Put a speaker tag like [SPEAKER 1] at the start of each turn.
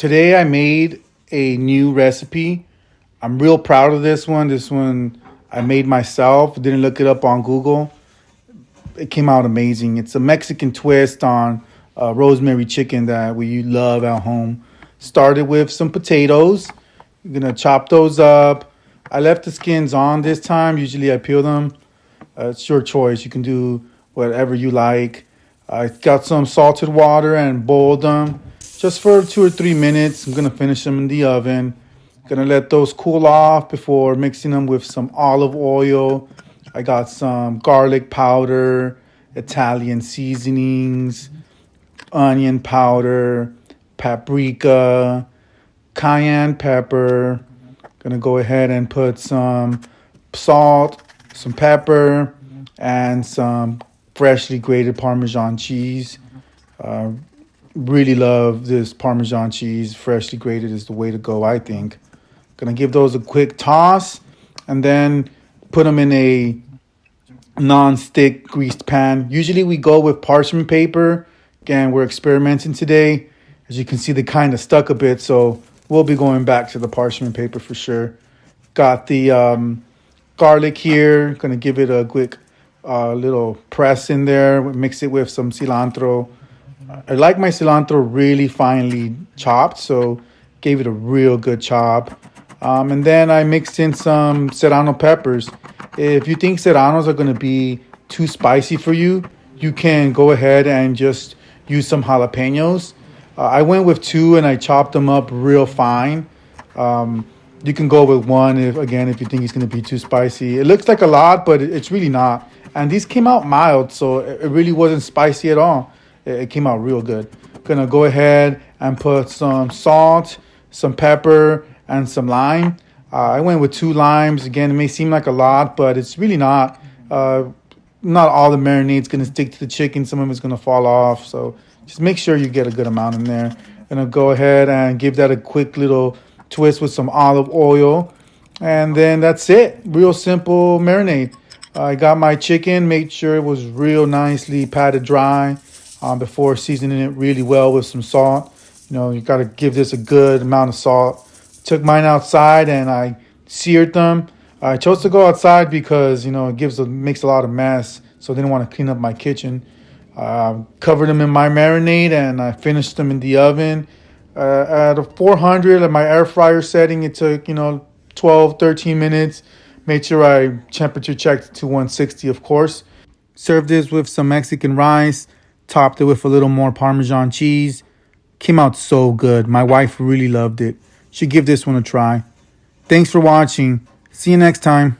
[SPEAKER 1] Today I made a new recipe. I'm real proud of this one. This one I made myself. Didn't look it up on Google. It came out amazing. It's a Mexican twist on rosemary chicken that we love at home. Started with some potatoes. I'm gonna chop those up. I left the skins on this time. Usually I peel them. It's your choice. You can do whatever you like. I got some salted water and boiled them just for 2 or 3 minutes. I'm gonna finish them in the oven. Gonna let those cool off before mixing them with some olive oil. I got some garlic powder, Italian seasonings, onion powder, paprika, cayenne pepper. Gonna go ahead and put some salt, some pepper, and some freshly grated Parmesan cheese. Really love this Parmesan cheese. Freshly grated is the way to go, I think. Gonna give those a quick toss and then put them in a non-stick greased pan. Usually we go with parchment paper. Again, we're experimenting today. As you can see, they kind of stuck a bit, so we'll be going back to the parchment paper for sure. Got the garlic here. Gonna give it a quick little press in there. Mix it with some cilantro. I like my cilantro really finely chopped, so gave it a real good chop. And then I mixed in some serrano peppers. If you think serranos are going to be too spicy for you, you can go ahead and just use some jalapenos. I went with 2 and I chopped them up real fine. You can go with 1 if you think it's going to be too spicy. It looks like a lot, but it's really not. And these came out mild, so it really wasn't spicy at all. It came out real good. Gonna go ahead and put some salt, some pepper, and some lime. I went with 2 limes. Again, it may seem like a lot, but it's really not. Not all the marinade's gonna stick to the chicken. Some of it's gonna fall off. So just make sure you get a good amount in there. Gonna go ahead and give that a quick little twist with some olive oil. And then that's it. Real simple marinade. I got my chicken, made sure it was real nicely patted dry before seasoning it really well with some salt. You got to give this a good amount of salt. Took mine outside and I seared them. I chose to go outside because, it makes a lot of mess. So I didn't want to clean up my kitchen. Covered them in my marinade and I finished them in the oven. At a 400 at my air fryer setting, it took, 12, 13 minutes. Made sure I temperature checked to 160, of course. Served this with some Mexican rice. Topped it with a little more Parmesan cheese. Came out so good. My wife really loved it. Should give this one a try. Thanks for watching. See you next time.